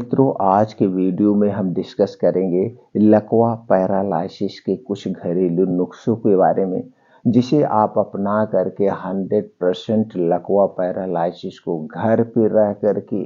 मित्रों, आज के वीडियो में हम डिस्कस करेंगे लकवा पैरालिसिस के कुछ घरेलू नुस्खों के बारे में, जिसे आप अपना करके 100% लकवा पैरालिसिस को घर पे रह करके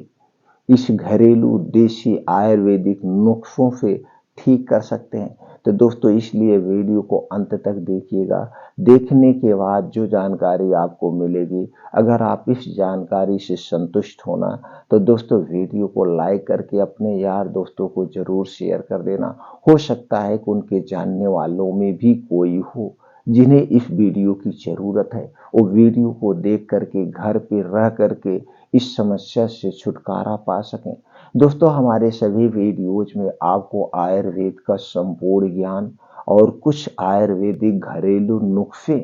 इस घरेलू देसी आयुर्वेदिक नुस्खों से ठीक कर सकते हैं। तो दोस्तों, इसलिए वीडियो को अंत तक देखिएगा। देखने के बाद जो जानकारी आपको मिलेगी, अगर आप इस जानकारी से संतुष्ट होना तो दोस्तों वीडियो को लाइक करके अपने यार दोस्तों को जरूर शेयर कर देना। हो सकता है कि उनके जानने वालों में भी कोई हो जिन्हें इस वीडियो की जरूरत है, वो वीडियो को देख करके घर पे रह करके इस समस्या से छुटकारा पा सकें। दोस्तों, हमारे सभी वीडियोज में आपको आयुर्वेद का संपूर्ण ज्ञान और कुछ आयुर्वेदिक घरेलू नुस्खे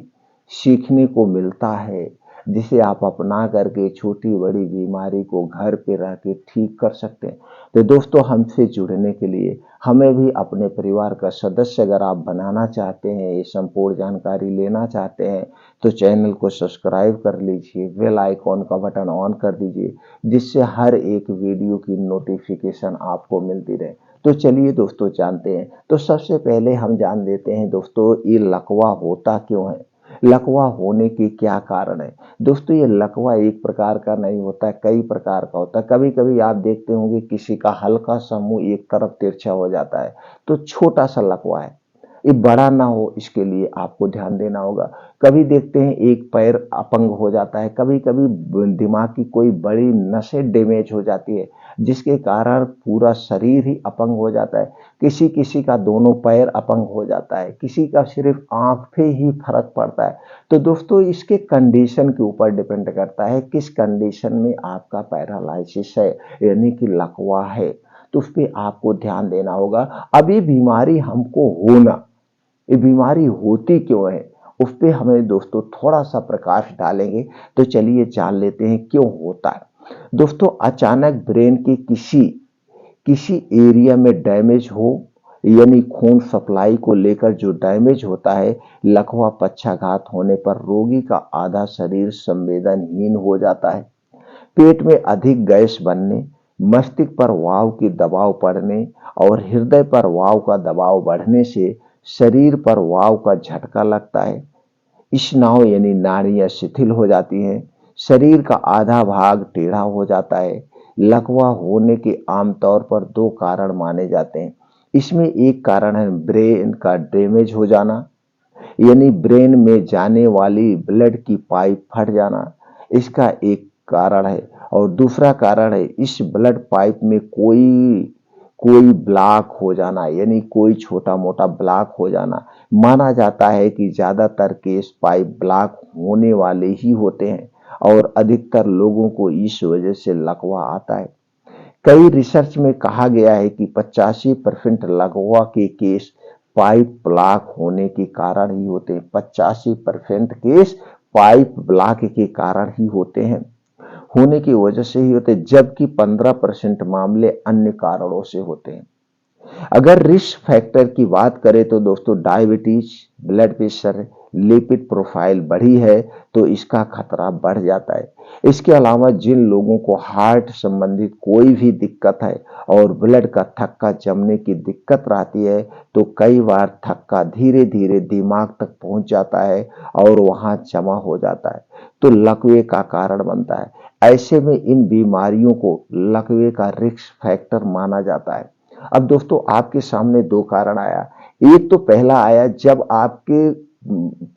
सीखने को मिलता है, जिसे आप अपना करके छोटी बड़ी बीमारी को घर पे रह के ठीक कर सकते हैं। तो दोस्तों, हमसे जुड़ने के लिए, हमें भी अपने परिवार का सदस्य अगर आप बनाना चाहते हैं, ये संपूर्ण जानकारी लेना चाहते हैं, तो चैनल को सब्सक्राइब कर लीजिए, बेल आइकॉन का बटन ऑन कर दीजिए, जिससे हर एक वीडियो की नोटिफिकेशन आपको मिलती रहे। तो चलिए दोस्तों, जानते हैं। तो सबसे पहले हम जान लेते हैं दोस्तों, ये लकवा होता क्यों है, लकवा होने के क्या कारण है। दोस्तों, ये लकवा एक प्रकार का नहीं होता, कई प्रकार का होता है। कभी कभी आप देखते होंगे किसी का हल्का सा मुंह एक तरफ तिरछा हो जाता है, तो छोटा सा लकवा है। ये बड़ा ना हो, इसके लिए आपको ध्यान देना होगा। कभी देखते हैं एक पैर अपंग हो जाता है, कभी कभी दिमाग की कोई बड़ी नसें डैमेज हो जाती है, जिसके कारण पूरा शरीर ही अपंग हो जाता है। किसी किसी का दोनों पैर अपंग हो जाता है, किसी का सिर्फ आंख पे ही फर्क पड़ता है। तो दोस्तों, इसके कंडीशन के ऊपर डिपेंड करता है किस कंडीशन में आपका पैरालिसिस है, यानी कि लकवा है, तो उस पर आपको ध्यान देना होगा। अब ये बीमारी हमको होना, ये बीमारी होती क्यों है, उस पे हमें दोस्तों थोड़ा सा प्रकाश डालेंगे। तो चलिए जान लेते हैं क्यों होता है। दोस्तों, अचानक ब्रेन के किसी किसी एरिया में डैमेज हो, यानी खून सप्लाई को लेकर जो डैमेज होता है, लकवा पक्षाघात होने पर रोगी का आधा शरीर संवेदनहीन हो जाता है। पेट में अधिक गैस बनने, मस्तिष्क पर वायु की दबाव पड़ने और हृदय पर वायु का दबाव बढ़ने से शरीर पर वायु का झटका लगता है। स्नायु यानी नाड़ियां शिथिल हो जाती हैं, शरीर का आधा भाग टेढ़ा हो जाता है। लकवा होने के आमतौर पर दो कारण माने जाते हैं। इसमें एक कारण है ब्रेन का डैमेज हो जाना, यानी ब्रेन में जाने वाली ब्लड की पाइप फट जाना, इसका एक कारण है। और दूसरा कारण है इस ब्लड पाइप में कोई कोई ब्लॉक हो जाना, यानी कोई छोटा मोटा ब्लॉक हो जाना। माना जाता है कि ज्यादातर केस पाइप ब्लॉक होने वाले ही होते हैं और अधिकतर लोगों को इस वजह से लकवा आता है। कई रिसर्च में कहा गया है कि 85% लकवा के केस पाइप ब्लॉक होने के कारण ही होते हैं। 85% केस पाइप ब्लॉक के कारण ही होते हैं, होने की वजह से ही होते हैं, जबकि 15% मामले अन्य कारणों से होते हैं। अगर रिस्क फैक्टर की बात करें तो दोस्तों, diabetes, blood pressure, lipid profile बढ़ी है तो इसका खतरा बढ़ जाता है। इसके अलावा जिन लोगों को हार्ट संबंधित कोई भी दिक्कत है और ब्लड का थक्का जमने की दिक्कत रहती है, तो कई बार थक्का धीरे धीरे दिमाग तक पहुंच जाता है और वहां जमा हो जाता है, तो लकवे का कारण बनता है। ऐसे में इन बीमारियों को लकवे का रिस्क फैक्टर माना जाता है। अब दोस्तों, आपके सामने दो कारण आया। एक तो पहला आया जब आपके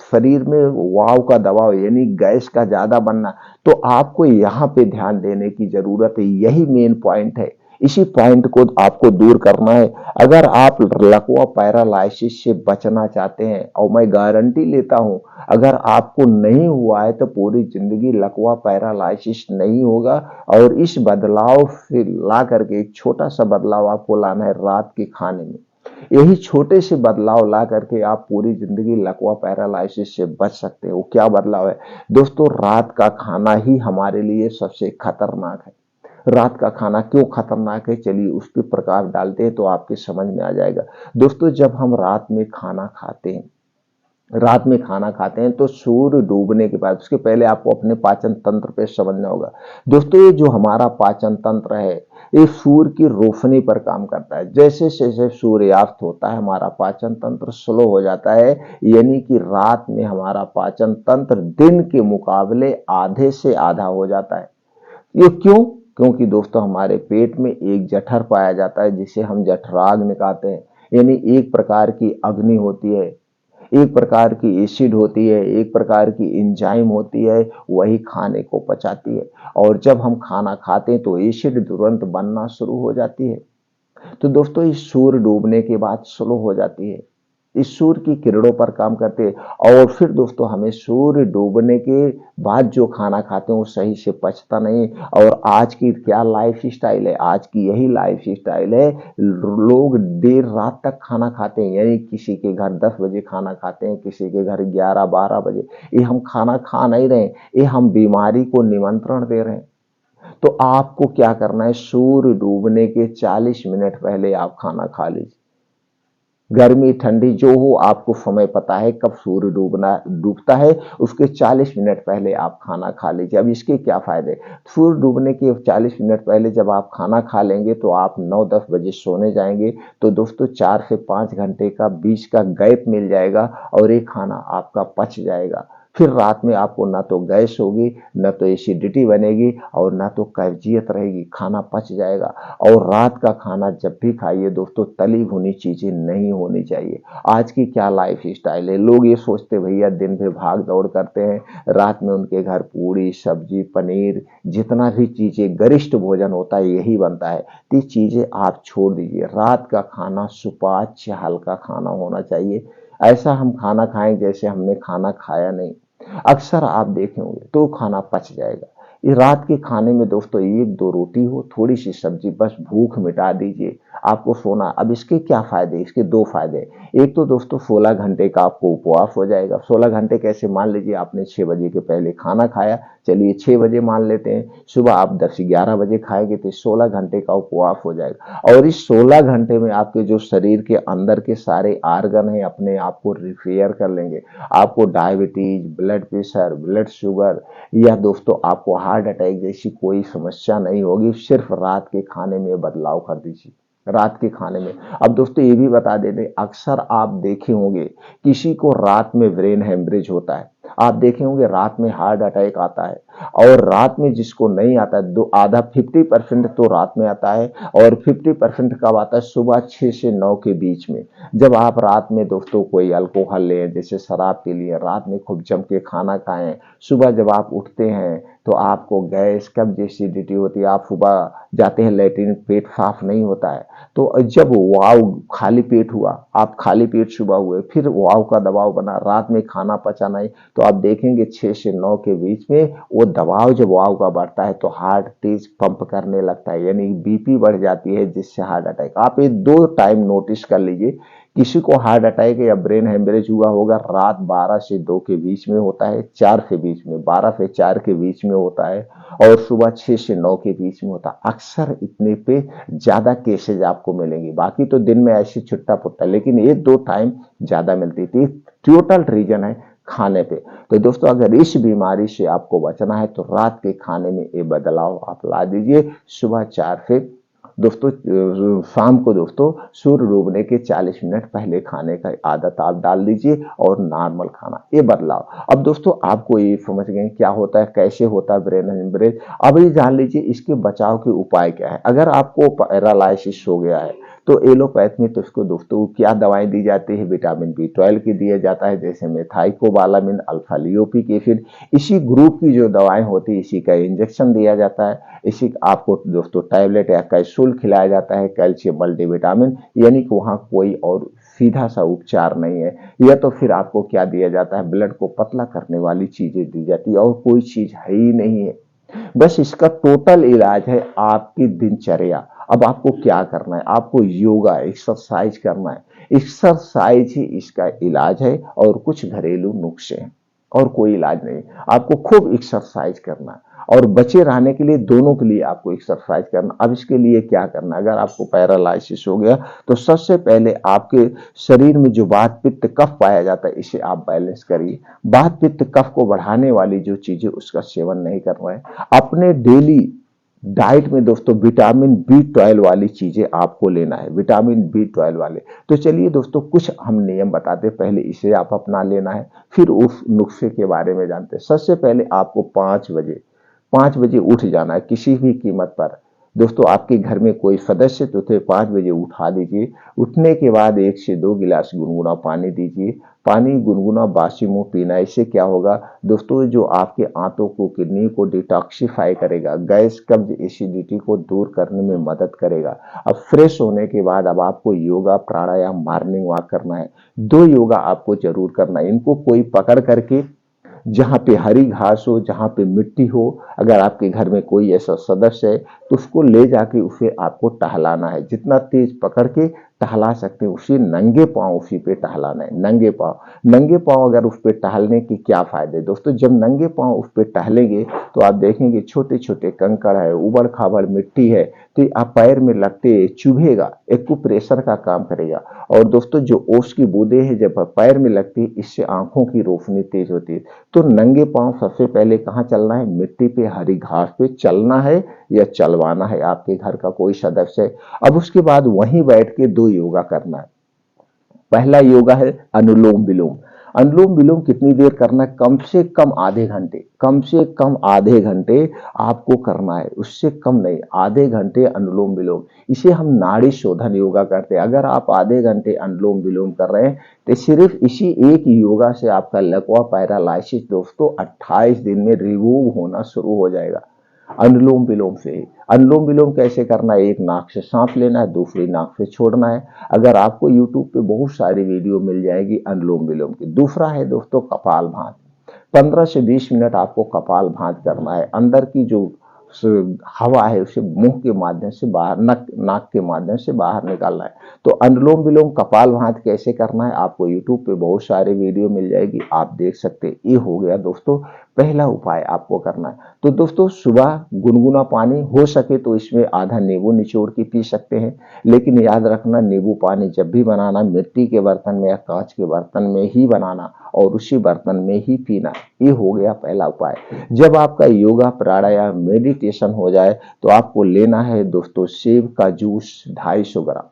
शरीर में वायु का दबाव यानी गैस का ज्यादा बनना, तो आपको यहाँ पे ध्यान देने की जरूरत है। यही मेन पॉइंट है, इसी पॉइंट को आपको दूर करना है। अगर आप लकवा पैरालिसिस से बचना चाहते हैं, और मैं गारंटी लेता हूं अगर आपको नहीं हुआ है तो पूरी जिंदगी लकवा पैरालिसिस नहीं होगा। और इस बदलाव से ला करके एक छोटा सा बदलाव आपको लाना है रात के खाने में। यही छोटे से बदलाव ला करके आप पूरी जिंदगी लकवा पैरालिसिस से बच सकते हो। क्या बदलाव है दोस्तों? रात का खाना ही हमारे लिए सबसे खतरनाक है। रात का खाना क्यों खतरनाक है, चलिए उस पर प्रकाश डालते हैं तो आपके समझ में आ जाएगा। दोस्तों, जब हम रात में खाना खाते हैं रात में खाना खाते हैं तो सूर्य डूबने के बाद, उसके पहले आपको अपने पाचन तंत्र पे समझना होगा। दोस्तों ये जो हमारा पाचन तंत्र है, ये सूर्य की रोशनी पर काम करता है। जैसे जैसे सूर्यास्त होता है हमारा पाचन तंत्र स्लो हो जाता है, यानी कि रात में हमारा पाचन तंत्र दिन के मुकाबले आधे से आधा हो जाता है। ये क्यों? क्योंकि दोस्तों हमारे पेट में एक जठर पाया जाता है जिसे हम जठराग्नि कहते हैं, यानी एक प्रकार की अग्नि होती है, एक प्रकार की एसिड होती है, एक प्रकार की एंजाइम होती है, वही खाने को पचाती है। और जब हम खाना खाते हैं तो एसिड तुरंत बनना शुरू हो जाती है। तो दोस्तों इस सूर्य डूबने के बाद स्लो हो जाती है, इस सूर्य की किरणों पर काम करते हैं। और फिर दोस्तों हमें सूर्य डूबने के बाद जो खाना खाते हैं वो सही से पचता नहीं। और आज की क्या लाइफ स्टाइल है, आज की यही लाइफ स्टाइल है, लोग देर रात तक खाना खाते हैं, यानी किसी के घर 10 बजे खाना खाते हैं, किसी के घर 11-12 बजे। ये हम खाना खा नहीं रहे, ये हम बीमारी को निमंत्रण दे रहे हैं। तो आपको क्या करना है, सूर्य डूबने के 40 मिनट पहले आप खाना खा लीजिए। गर्मी ठंडी जो हो, आपको समय पता है कब सूर्य डूबता है, उसके 40 मिनट पहले आप खाना खा लीजिए। अब इसके क्या फायदे, सूर्य डूबने के 40 मिनट पहले जब आप खाना खा लेंगे तो आप 9-10 बजे सोने जाएंगे, तो दोस्तों 4 से 5 घंटे का बीच का गैप मिल जाएगा और ये खाना आपका पच जाएगा। फिर रात में आपको ना तो गैस होगी, ना तो एसिडिटी बनेगी और ना तो कब्जियत रहेगी, खाना पच जाएगा। और रात का खाना जब भी खाइए दोस्तों, तली भुनी चीजें नहीं होनी चाहिए। आज की क्या लाइफ स्टाइल है, लोग ये सोचते भैया दिन भर भाग दौड़ करते हैं, रात में उनके घर पूड़ी सब्जी पनीर जितना भी चीजें गरिष्ठ भोजन होता है यही बनता है। तो ये चीजें आप छोड़ दीजिए, रात का खाना सुपाच्य हल्का खाना होना चाहिए। ऐसा हम खाना खाएं जैसे हमने खाना खाया नहीं। अक्सर आप देखे होंगे तो खाना पच जाएगा। ये रात के खाने में दोस्तों 1-2 रोटी हो, थोड़ी सी सब्जी, बस भूख मिटा दीजिए, आपको सोना। अब इसके क्या फायदे, इसके 2 फायदे। एक तो दोस्तों 16 घंटे का आपको उपवास हो जाएगा। 16 घंटे कैसे, मान लीजिए आपने 6 बजे के पहले खाना खाया, चलिए 6 बजे मान लेते हैं, सुबह आप 10-11 बजे खाएंगे तो 16 घंटे का उपवास हो जाएगा। और इस 16 घंटे में आपके जो शरीर के अंदर के सारे आर्गन है अपने आप को रिपेयर कर लेंगे। आपको diabetes, blood pressure, blood sugar या दोस्तों आपको हार्ट अटैक जैसी कोई समस्या नहीं होगी। सिर्फ रात के खाने में बदलाव कर दीजिए, रात के खाने में। अब दोस्तों ये भी बता देते, अक्सर आप देखे होंगे किसी को रात में ब्रेन हेमरेज होता है, आप देखे होंगे रात में हार्ट अटैक आता है। और रात में जिसको नहीं आता है, दो आधा 50% तो रात में आता है। और 50% कब आता है, सुबह 6 से 9 के बीच में। जब आप रात में दोस्तों कोई अल्कोहल लें, जैसे शराब पी लिए, रात में खूब जम के खाना खाएं, सुबह जब आप उठते हैं तो आपको गैस कब्ज एसिडिटी होती है, आप सुबह जाते हैं लेटरिन, पेट साफ नहीं होता है। तो जब वाव खाली पेट हुआ, आप खाली पेट सुबह हुए, फिर वाव का दबाव बना, रात में खाना पचा नहीं, तो आप देखेंगे 6 से 9 के बीच में वो दबाव जब वाव का बढ़ता है तो हार्ट तेज पंप करने लगता है, यानी बीपी बढ़ जाती है, जिससे हार्ट अटैक। आप ये 2 टाइम नोटिस कर लीजिए, किसी को हार्ट अटैक या ब्रेन हेमरेज हुआ होगा रात 12 से 2 के बीच में होता है, 4 के बीच में, 12 से 4 के बीच में होता है, और सुबह 6 से 9 के बीच में होता है। अक्सर इतने पे ज्यादा केसेज आपको मिलेंगे, बाकी तो दिन में ऐसे छुट्टा पुट्टा, लेकिन ये 2 टाइम ज्यादा मिलती थी। टोटल रीजन है खाने पे। तो दोस्तों अगर इस बीमारी से आपको बचना है तो रात के खाने में ये बदलाव आप ला दीजिए। सुबह 4 से दोस्तों शाम को दोस्तों सूर्य डूबने के 40 मिनट पहले खाने का आदत आप डाल दीजिए और नॉर्मल खाना, ये बदलाव। अब दोस्तों आपको ये समझ गए क्या होता है, कैसे होता है ब्रेन हेमरेज। अब ये जान लीजिए इसके बचाव के उपाय क्या है। अगर आपको पैरालिसिस हो गया है तो एलोपैथ में तो इसको दोस्तों क्या दवाएं दी जाती है, विटामिन B12 की दिया जाता है, जैसे मेथाइकोबालामिन, अल्फा लियोपिक एसिड। इसी ग्रुप की जो दवाएं होती है इसी का इंजेक्शन दिया जाता है। इसी आपको दोस्तों टैबलेट या कैप्सूल खिलाया जाता है, कैल्शियम मल्टीविटामिन, यानी कि वहां कोई और सीधा सा उपचार नहीं है। या तो फिर आपको क्या दिया जाता है, ब्लड को पतला करने वाली चीजें दी जाती है, और कोई चीज है ही नहीं है। बस इसका टोटल इलाज है आपकी दिनचर्या। अब आपको क्या करना है, आपको योगा एक्सरसाइज करना है, एक्सरसाइज ही इसका इलाज है और कुछ घरेलू नुस्खे हैं। और कोई इलाज नहीं। आपको खूब एक्सरसाइज करना है और बचे रहने के लिए दोनों के लिए आपको एक्सरसाइज करना। अब इसके लिए क्या करना, अगर आपको पैरालिसिस हो गया तो सबसे पहले आपके शरीर में जो वात पित्त कफ पाया जाता है इसे आप बैलेंस करिए। वात पित्त कफ को बढ़ाने वाली जो चीजें उसका सेवन नहीं करना है। अपने डेली डाइट में दोस्तों विटामिन बी 12 वाली चीजें आपको लेना है, विटामिन बी 12 वाले। तो चलिए दोस्तों कुछ हम नियम बताते हैं, पहले इसे आप अपना लेना है, फिर उस नुस्खे के बारे में जानते हैं। सबसे पहले आपको 5 बजे उठ जाना है किसी भी कीमत पर। दोस्तों आपके घर में कोई सदस्य तो थे, 5 बजे उठा दीजिए। उठने के बाद 1 से 2 गिलास गुनगुना पानी दीजिए। पानी गुनगुना बासी मुंह पीना। इससे क्या होगा दोस्तों, जो आपके आंतों को किडनी को डिटॉक्सिफाई करेगा, गैस कब्ज एसिडिटी को दूर करने में मदद करेगा। अब फ्रेश होने के बाद अब आपको योगा प्राणायाम मॉर्निंग वॉक करना है। 2 योगा आपको जरूर करना है। इनको कोई पकड़ करके जहाँ पे हरी घास हो, जहाँ पे मिट्टी हो, अगर आपके घर में कोई ऐसा सदस्य है तो उसको ले जाके उसे आपको टहलाना है। जितना तेज पकड़ के टहला सकते हैं उसी नंगे पांव उसी पे टहलाना है। नंगे पांव अगर उस पे टहलने की क्या फायदे दोस्तों, जब नंगे पांव उस पे टहलेंगे तो आप देखेंगे छोटे छोटे कंकड़ है, उबड़ खाबड़ मिट्टी है, तो आप पैर में लगते चुभेगा, एक्यूप्रेशर का काम करेगा। और दोस्तों जो ओस की बूंदे हैं जब पैर में लगती है इससे आंखों की रोशनी तेज होती है। तो नंगे पांव सबसे पहले कहाँ चलना है, मिट्टी पे हरी घास पे चलना है या चलवाना है आपके घर का कोई सदस्य है। अब उसके बाद वहीं बैठ के 2 योगा करना है। पहला योगा है अनुलोम विलोम। अनुलोम विलोम कितनी देर करना है, कम से कम आधे घंटे, कम से कम आधे घंटे आपको करना है, उससे कम नहीं, आधे घंटे अनुलोम विलोम। इसे हम नाड़ी शोधन योगा करते हैं। अगर आप आधे घंटे अनुलोम विलोम कर रहे हैं तो सिर्फ इसी एक योगा से आपका लकवा पैरालाइसिस दोस्तों 28 दिन में रिमूव होना शुरू हो जाएगा। अनुलोम विलोम से। अनुलोम विलोम कैसे करना है, एक नाक से सांस लेना है, दूसरी नाक से छोड़ना है। अगर आपको यूट्यूब पे बहुत सारी वीडियो मिल जाएगी अनुलोम विलोम की। दूसरा है दोस्तों कपाल भात। 15 से 20 मिनट आपको कपाल भात करना है। अंदर की जो हवा है उसे मुंह के माध्यम से बाहर, नाक के माध्यम से बाहर निकालना है। तो अनुलोम विलोम कपाल भात कैसे करना है आपको यूट्यूब पे बहुत सारे वीडियो मिल जाएगी, आप देख सकते हैं। ये हो गया दोस्तों पहला उपाय आपको करना है। तो दोस्तों सुबह गुनगुना पानी, हो सके तो इसमें आधा नींबू निचोड़ के पी सकते हैं, लेकिन याद रखना नींबू पानी जब भी बनाना मिट्टी के बर्तन में या कांच के बर्तन में ही बनाना और उसी बर्तन में ही पीना। ये हो गया पहला उपाय। जब आपका योगा प्राणायाम मेडिटेशन हो जाए तो आपको लेना है दोस्तों सेब का जूस 250 ग्राम।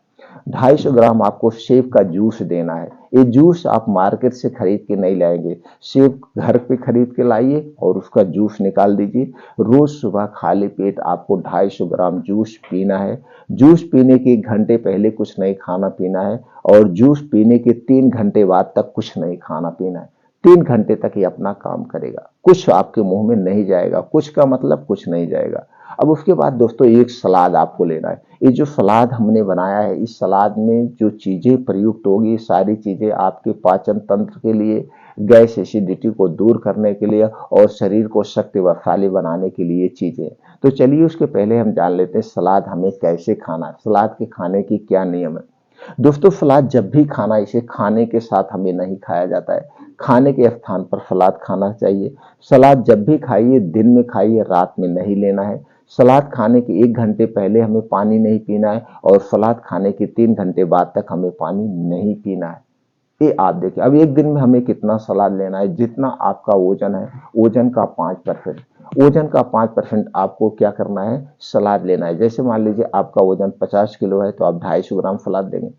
250 ग्राम आपको सेब का जूस देना है। ये जूस आप मार्केट से खरीद के नहीं लाएंगे, सेब घर पे खरीद के लाइए और उसका जूस निकाल दीजिए। रोज सुबह खाली पेट आपको 250 ग्राम जूस पीना है। जूस पीने के 1 घंटे पहले कुछ नहीं खाना पीना है और जूस पीने के 3 घंटे बाद तक कुछ नहीं खाना पीना है। 3 घंटे तक ये अपना काम करेगा, कुछ आपके मुंह में नहीं जाएगा। कुछ का मतलब कुछ नहीं जाएगा। अब उसके बाद दोस्तों एक सलाद आपको लेना है। ये जो सलाद हमने बनाया है इस सलाद में जो चीजें प्रयुक्त होगी सारी चीजें आपके पाचन तंत्र के लिए, गैस एसिडिटी को दूर करने के लिए और शरीर को शक्तिशाली बनाने के लिए चीजें। तो चलिए उसके पहले हम जान लेते हैं सलाद हमें कैसे खाना है, सलाद के खाने की क्या नियम है। दोस्तों सलाद जब भी खाना, इसे खाने के साथ हमें नहीं खाया जाता है, खाने के स्थान पर सलाद खाना चाहिए। सलाद जब भी खाइए दिन में खाइए, रात में नहीं लेना है। सलाद खाने के 1 घंटे पहले हमें पानी नहीं पीना है और सलाद खाने के 3 घंटे बाद तक हमें पानी नहीं पीना है। ये आप देखिए। अब एक दिन में हमें कितना सलाद लेना है, जितना आपका वजन है वजन का 5%, वजन का 5% आपको क्या करना है, सलाद लेना है। जैसे मान लीजिए आपका वजन 50 किलो है तो आप 250 ग्राम सलाद देंगे।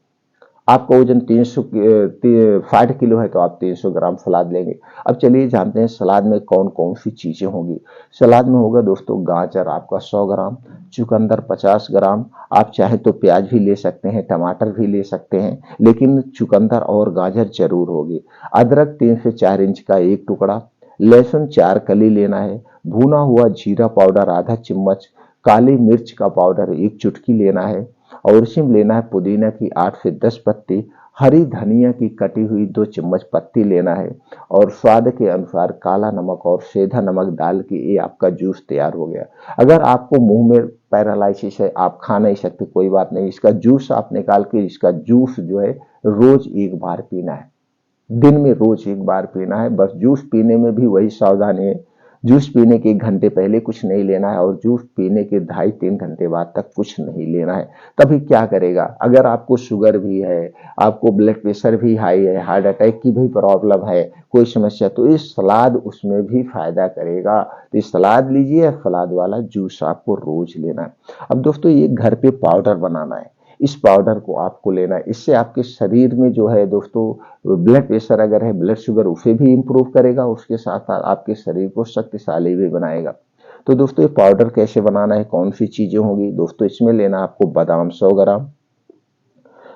आपका वजन 60 किलो है तो आप 300 ग्राम सलाद लेंगे। अब चलिए जानते हैं सलाद में कौन कौन सी चीजें होंगी। सलाद में होगा दोस्तों गाजर आपका 100 ग्राम, चुकंदर 50 ग्राम, आप चाहे तो प्याज भी ले सकते हैं, टमाटर भी ले सकते हैं, लेकिन चुकंदर और गाजर जरूर होगी। अदरक 3 से 4 इंच का एक टुकड़ा, लहसुन 4 कली लेना है, भुना हुआ जीरा पाउडर आधा चम्मच, काली मिर्च का पाउडर 1 चुटकी लेना है और इसी में लेना है पुदीना की 8 से 10 पत्ती, हरी धनिया की कटी हुई 2 चम्मच पत्ती लेना है और स्वाद के अनुसार काला नमक और सेंधा नमक डाल के ये आपका जूस तैयार हो गया। अगर आपको मुंह में पैरालाइसिस है, आप खा नहीं सकते, कोई बात नहीं, इसका जूस आप निकाल के इसका जूस जो है रोज 1 बार पीना है। दिन में रोज एक बार पीना है। बस जूस पीने में भी वही सावधानी है, जूस पीने के 1 घंटे पहले कुछ नहीं लेना है और जूस पीने के 2.5-3 घंटे बाद तक कुछ नहीं लेना है। तभी क्या करेगा, अगर आपको शुगर भी है, आपको ब्लड प्रेशर भी हाई है, हार्ट अटैक की भी प्रॉब्लम है, कोई समस्या, तो इस सलाद उसमें भी फायदा करेगा। तो इस सलाद लीजिए, सलाद वाला जूस आपको रोज लेना है। अब दोस्तों ये घर पे पाउडर बनाना है, इस पाउडर को आपको लेना है। इससे आपके शरीर में जो है दोस्तों ब्लड प्रेशर अगर है, ब्लड शुगर, उसे भी इम्प्रूव करेगा, उसके साथ साथ आपके शरीर को शक्तिशाली भी बनाएगा। तो दोस्तों ये पाउडर कैसे बनाना है, कौन सी चीजें होंगी दोस्तों, इसमें लेना आपको बादाम 100 ग्राम,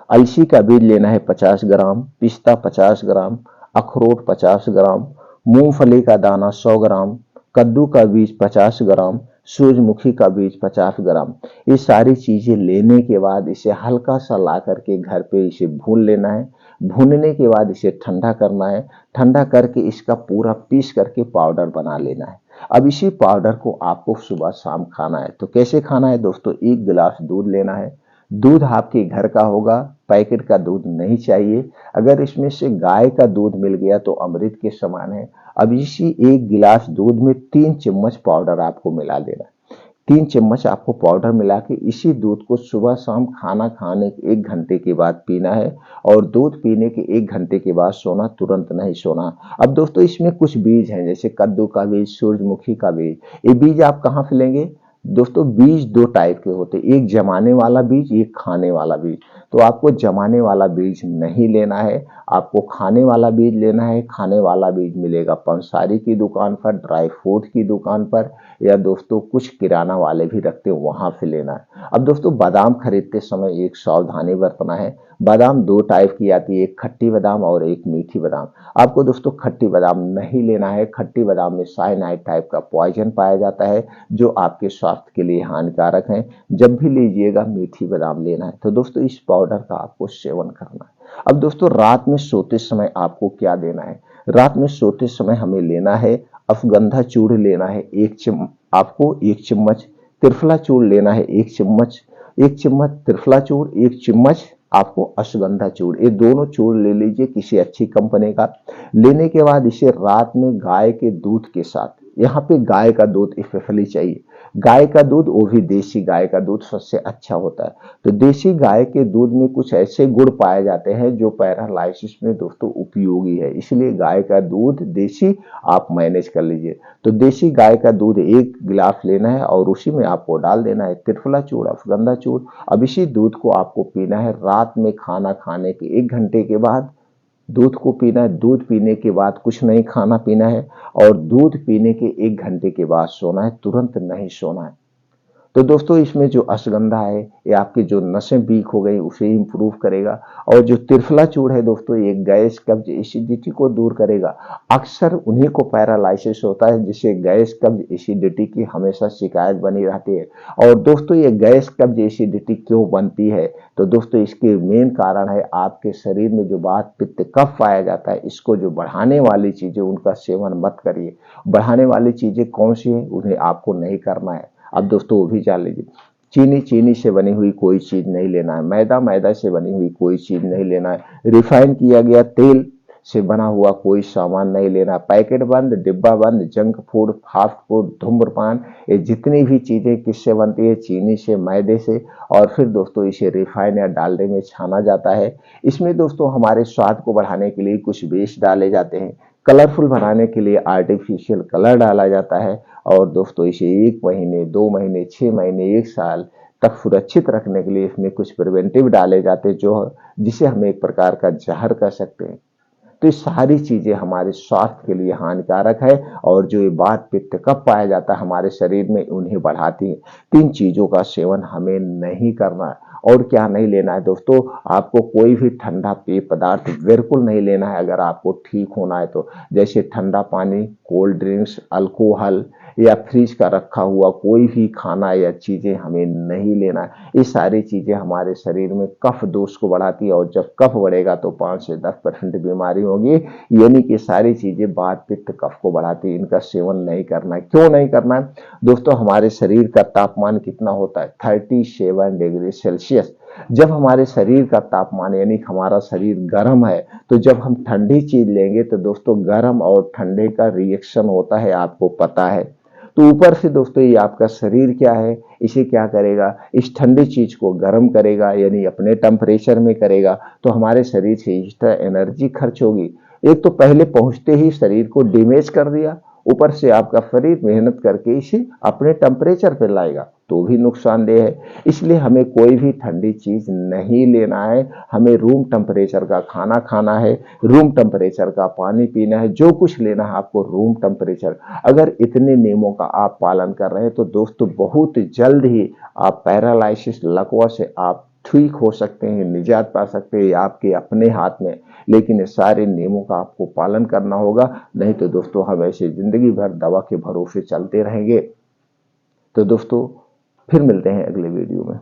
अलसी का बीज लेना है 50 ग्राम, पिस्ता 50 ग्राम, अखरोट 50 ग्राम, मूंगफली का दाना 100 ग्राम, कद्दू का बीज 50 ग्राम, सूरजमुखी का बीज 50 ग्राम। ये सारी चीजें लेने के बाद इसे हल्का सा ला करके घर पे इसे भून लेना है। भूनने के बाद इसे ठंडा करना है, ठंडा करके इसका पूरा पीस करके पाउडर बना लेना है। अब इसी पाउडर को आपको सुबह शाम खाना है। तो कैसे खाना है दोस्तों, 1 गिलास दूध लेना है, दूध आपके घर का होगा, पैकेट का दूध नहीं चाहिए। अगर इसमें से गाय का दूध मिल गया तो अमृत के समान है। अब इसी 1 गिलास दूध में 3 चम्मच पाउडर आपको मिला देना है। 3 चम्मच आपको पाउडर मिला के इसी दूध को सुबह शाम खाना खाने के 1 घंटे के बाद पीना है। और दूध पीने के 1 घंटे के बाद सोना, तुरंत नहीं सोना। अब दोस्तों इसमें कुछ बीज हैं, जैसे कद्दू का बीज, सूरजमुखी का बीज। ये बीज आप कहाँ से लेंगे दोस्तों, बीज 2 टाइप के होते हैं, एक जमाने वाला बीज, एक खाने वाला बीज। तो आपको जमाने वाला बीज नहीं लेना है, आपको खाने वाला बीज लेना है। खाने वाला बीज मिलेगा पंसारी की दुकान पर, ड्राई फ्रूट की दुकान पर, या दोस्तों कुछ किराना वाले भी रखते हैं, वहां से लेना है। अब दोस्तों बादाम खरीदते समय एक सावधानी बरतना है। बादाम 2 टाइप की आती है, एक खट्टी बादाम और एक मीठी बादाम। आपको दोस्तों खट्टी बादाम नहीं लेना है, खट्टी बादाम में साइनाइड टाइप का पॉइजन पाया जाता है, जो आपके स्वास्थ्य के लिए हानिकारक है। जब भी लीजिएगा मीठी बादाम लेना है। तो दोस्तों इस पाउडर का आपको सेवन करना है। अब दोस्तों रात में सोते समय आपको क्या देना है, रात में सोते समय हमें लेना है अश्वगंधा चूर्ण लेना है, आपको 1 चम्मच त्रिफला चूर्ण लेना है, 1 चम्मच, 1 चम्मच त्रिफला चूर्ण, 1 चम्मच आपको अश्वगंधा चूर्ण, ये दोनों चूर्ण ले लीजिए किसी अच्छी कंपनी का। लेने के बाद इसे रात में गाय के दूध के साथ, यहाँ पे गाय का दूध स्पेशली चाहिए, गाय का दूध, वो भी देसी गाय का दूध सबसे अच्छा होता है। तो देसी गाय के दूध में कुछ ऐसे गुण पाए जाते हैं जो पैरालाइसिस में दोस्तों उपयोगी है, इसलिए गाय का दूध देसी आप मैनेज कर लीजिए। तो देसी गाय का दूध 1 गिलास लेना है और उसी में आपको डाल देना है त्रिफला चूर्ण, अश्वगंधा चूर्ण। अब इसी दूध को आपको पीना है रात में खाना खाने के 1 घंटे के बाद, दूध को पीना है। दूध पीने के बाद कुछ नहीं खाना पीना है, और दूध पीने के 1 घंटे के बाद सोना है, तुरंत नहीं सोना है। तो दोस्तों इसमें जो अश्वगंधा है ये आपकी जो नसें वीक हो गई उसे इंप्रूव करेगा, और जो त्रिफला चूर्ण है दोस्तों ये गैस, कब्ज, एसिडिटी को दूर करेगा। अक्सर उन्हीं को पैरालाइसिस होता है जिसे गैस, कब्ज, एसिडिटी की हमेशा शिकायत बनी रहती है। और दोस्तों ये गैस, कब्ज, एसिडिटी क्यों बनती है, तो दोस्तों इसके मेन कारण है आपके शरीर में जो वात, पित्त, कफ पाया जाता है, इसको जो बढ़ाने वाली चीजें उनका सेवन मत करिए। बढ़ाने वाली चीजें कौन सी है, उन्हें आपको नहीं करना है। अब दोस्तों वो भी जान लीजिए, चीनी, चीनी से बनी हुई कोई चीज नहीं लेना है, मैदा, मैदा से बनी हुई कोई चीज नहीं लेना है, रिफाइन किया गया तेल से बना हुआ कोई सामान नहीं लेना, पैकेट बंद, डिब्बा बंद, जंक फूड, फास्ट फूड, धूम्रपान, ये जितनी भी चीजें किससे बनती है, चीनी से, मैदे से, और फिर दोस्तों इसे रिफाइन या डालडे में छाना जाता है। इसमें दोस्तों हमारे स्वाद को बढ़ाने के लिए कुछ बेस डाले जाते हैं, कलरफुल बनाने के लिए आर्टिफिशियल कलर डाला जाता है, और दोस्तों इसे 1 महीने, 2 महीने, 6 महीने, 1 साल तक सुरक्षित रखने के लिए इसमें कुछ प्रिवेंटिव डाले जाते हैं, जो जिसे हम एक प्रकार का जहर कह सकते हैं। तो ये सारी चीजें हमारे स्वास्थ्य के लिए हानिकारक है, और जो ये वात, पित्त, कफ पाया जाता है हमारे शरीर में उन्हें बढ़ाती है। 3 चीजों का सेवन हमें नहीं करना है। और क्या नहीं लेना है दोस्तों, आपको कोई भी ठंडा पेय पदार्थ बिल्कुल नहीं लेना है अगर आपको ठीक होना है तो, जैसे ठंडा पानी, कोल्ड ड्रिंक्स, अल्कोहल, या फ्रिज का रखा हुआ कोई भी खाना या चीजें हमें नहीं लेना है। ये सारी चीजें हमारे शरीर में कफ दोष को बढ़ाती है, और जब कफ बढ़ेगा तो 5 से 10% बीमारी होगी। यानी कि सारी चीजें वात, पित्त, कफ को बढ़ाती है, इनका सेवन नहीं करना है। क्यों नहीं करना है दोस्तों, हमारे शरीर का तापमान कितना होता है, 37 डिग्री सेल्सियस। जब हमारे शरीर का तापमान यानी हमारा शरीर गर्म है, तो जब हम ठंडी चीज लेंगे तो दोस्तों गर्म और ठंडे का रिएक्शन होता है, आपको पता है। तो ऊपर से दोस्तों ये आपका शरीर क्या है, इसे क्या करेगा, इस ठंडी चीज को गर्म करेगा यानी अपने टेम्परेचर में करेगा, तो हमारे शरीर से इस तरह एनर्जी खर्च होगी। एक तो पहले पहुंचते ही शरीर को डैमेज कर दिया, ऊपर से आपका शरीर मेहनत करके इसे अपने टेम्परेचर पर लाएगा, तो भी नुकसानदेह है। इसलिए हमें कोई भी ठंडी चीज नहीं लेना है, हमें रूम टेम्परेचर का खाना खाना है, रूम टेम्परेचर का पानी पीना है, जो कुछ लेना है आपको रूम टेम्परेचर। अगर इतने नियमों का आप पालन कर रहे हैं तो दोस्तों बहुत जल्द ही आप पैरालिसिस लकवा से आप ठीक हो सकते हैं, निजात पा सकते हैं, आपके अपने हाथ में। लेकिन इस सारे नियमों का आपको पालन करना होगा, नहीं तो दोस्तों हम ऐसे जिंदगी भर दवा के भरोसे चलते रहेंगे। तो दोस्तों फिर मिलते हैं अगले वीडियो में।